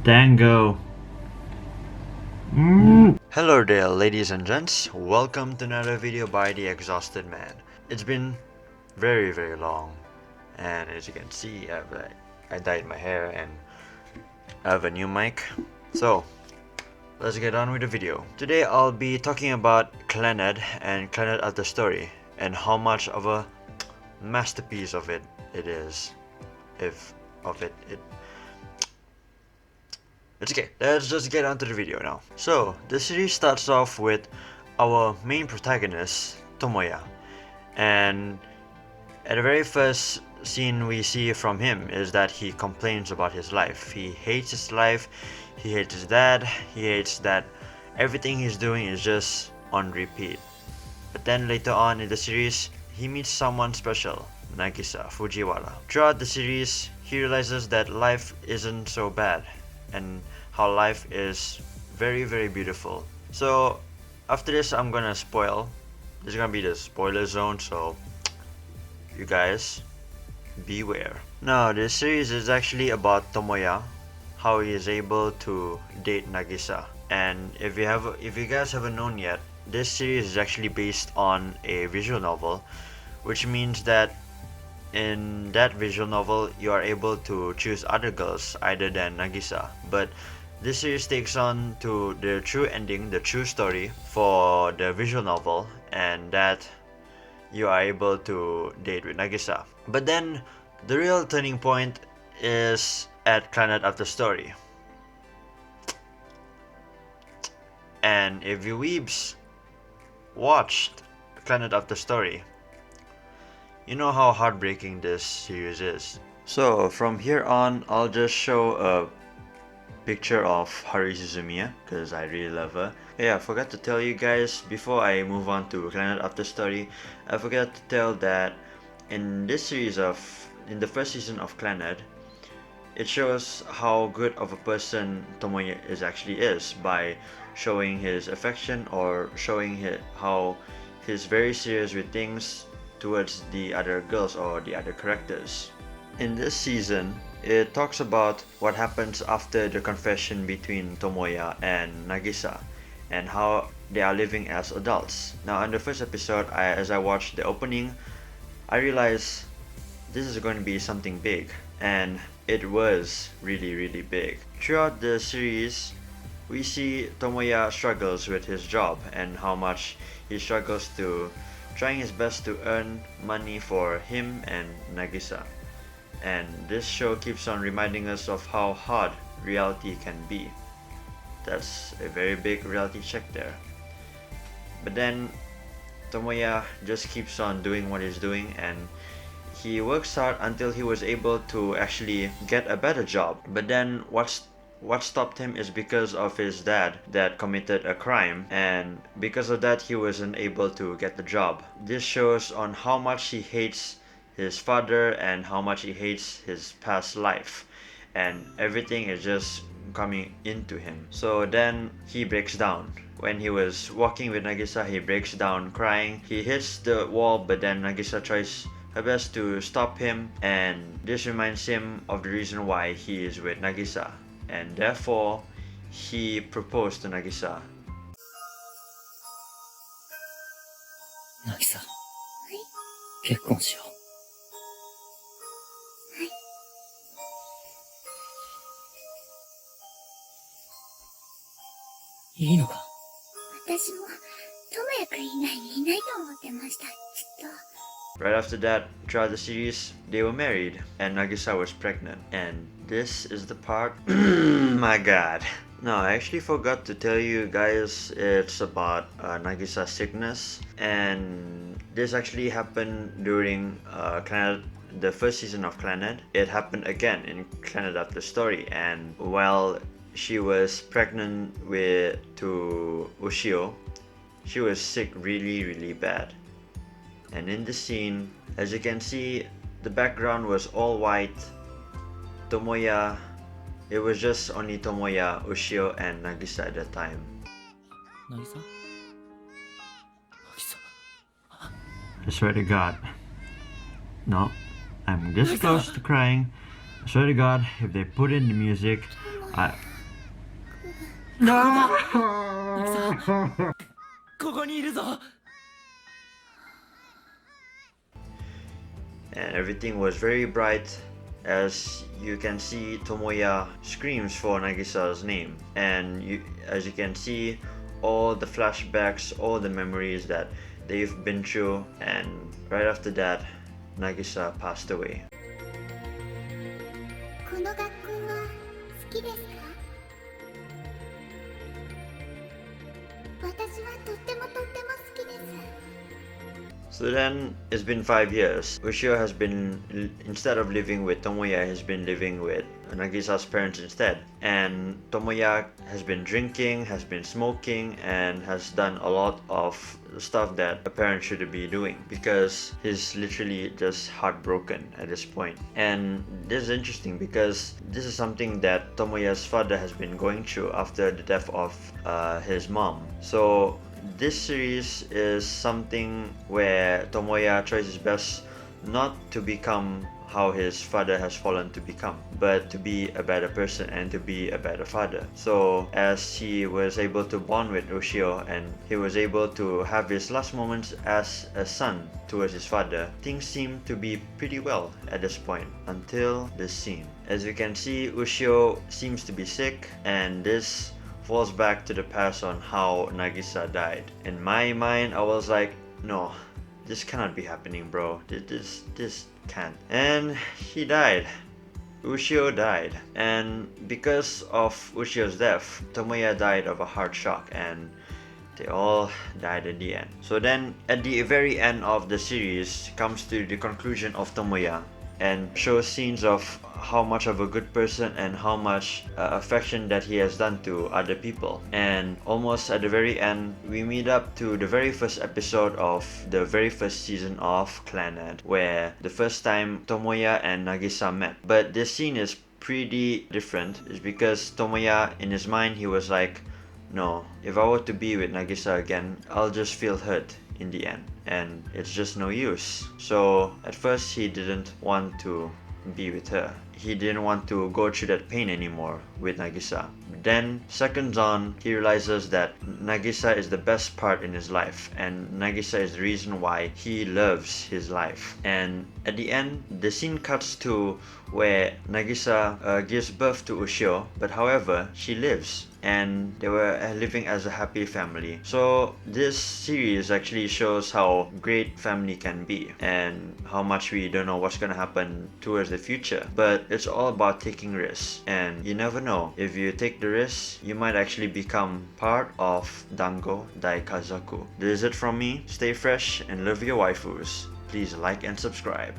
Dango. Hello there, ladies and gents. Welcome to another video by The Exhausted Man. It's been very long, and as you can see, I dyed my hair and I have a new mic. So, let's get on with the video. Today I'll be talking about Clannad and Clannad of the story, and how much of a masterpiece of it is. It's okay, let's just get onto the video now. So, the series starts off with our main protagonist, Tomoya. And at the very first scene we see from him is that he complains about his life. He hates his life, he hates his dad, he hates that everything he's doing is just on repeat. But then later on in the series, he meets someone special, Nagisa Fujiwara. Throughout the series, he realizes that life isn't so bad, and how life is very beautiful. So after this I'm gonna spoil. This is gonna be the spoiler zone, so you guys beware. Now this series is actually about Tomoya, how he is able to date Nagisa. And if you guys haven't known yet, this series is actually based on a visual novel, which means that in that visual novel you are able to choose other girls other than Nagisa. But this series takes on to the true ending, the true story for the visual novel, and that you are able to date with Nagisa. But then the real turning point is at Clannad of the story. And if you weebs watched Clannad of the story, you know how heartbreaking this series is. So from here on, I'll just show a picture of Haruhi Suzumiya because I really love her. Yeah, I forgot to tell you guys before I move on to Clannad of the story. I forgot to tell that in this series in the first season of Clannad, it shows how good of a person Tomoya actually is by showing his affection or showing how he's very serious with things towards the other girls or the other characters. In this season, it talks about what happens after the confession between Tomoya and Nagisa and how they are living as adults. Now in the first episode, as I watched the opening, I realized this is going to be something big, and it was really big. Throughout the series, we see Tomoya struggles with his job and how much he struggles to trying his best to earn money for him and Nagisa. And this show keeps on reminding us of how hard reality can be. That's a very big reality check there. But then Tomoya just keeps on doing what he's doing, and he works hard until he was able to actually get a better job. But then what stopped him is because of his dad that committed a crime, and because of that he wasn't able to get the job. This shows on how much he hates his father and how much he hates his past life, and everything is just coming into him. So then he breaks down. When he was walking with Nagisa, he breaks down crying. He hits the wall, but then Nagisa tries her best to stop him, and this reminds him of the reason why he is with Nagisa, and therefore he proposed to Nagisa. 渚、結婚しよう。いいのか？私も智也くん以外にいないと思ってました、きっと。 Right after that, throughout the series, they were married, and Nagisa was pregnant. And this is the part. My god. No, I actually forgot to tell you guys it's about Nagisa's sickness, and this actually happened during Clannad, the first season of Clannad. It happened again in Clannad of the story, and while she was pregnant to Ushio, she was sick really bad. And in the scene, as you can see, the background was all white. Tomoya, it was just only Tomoya, Ushio, and Nagisa at that time. 渚？渚？ I swear to God. No, I'm this close to crying. I swear to God, if they put in the music, ここにいるぞ。 And everything was very bright as you can see Tomoya screams for Nagisa's name, and as you can see all the flashbacks, all the memories that they've been through, and right after that Nagisa passed away. この学校は好きですか？私はとっても好きです。 So then it's been 5 years. Ushio has been, instead of living with Tomoya, has been living with Nagisa's parents instead. And Tomoya has been drinking, has been smoking, and has done a lot of stuff that a parent shouldn't be doing because he's literally just heartbroken at this point. And this is interesting because this is something that Tomoya's father has been going through after the death of his mom. So this series is something where Tomoya tries his best not to become how his father has fallen to become, but to be a better person and to be a better father. So as he was able to bond with Ushio and he was able to have his last moments as a son towards his father, things seem to be pretty well at this point until this scene. As you can see, Ushio seems to be sick, and this falls back to the past on how Nagisa died. In my mind, I was like, no, this cannot be happening, bro. This can't. And he died. Ushio died. And because of Ushio's death, Tomoya died of a heart shock, and they all died in the end. So then, at the very end of the series, comes to the conclusion of Tomoya and shows scenes of how much of a good person and how much affection that he has done to other people. And almost at the very end, we meet up to the very first episode of the very first season of Clannad, where the first time Tomoya and Nagisa met. But this scene is pretty different. It's because Tomoya, in his mind, he was like, no, if I were to be with Nagisa again, I'll just feel hurt in the end, and it's just no use. So at first he didn't want to be with her. He didn't want to go through that pain anymore with Nagisa. Then seconds on, he realizes that Nagisa is the best part in his life, and Nagisa is the reason why he loves his life. And at the end, the scene cuts to where Nagisa gives birth to Ushio, but however, she lives, and they were living as a happy family. So this series actually shows how great family can be and how much we don't know what's gonna happen towards the future. But it's all about taking risks, and you never know. If you take the risk, you might actually become part of Dango Daikazaku. This is it from me. Stay fresh and love your waifus. Please like and subscribe.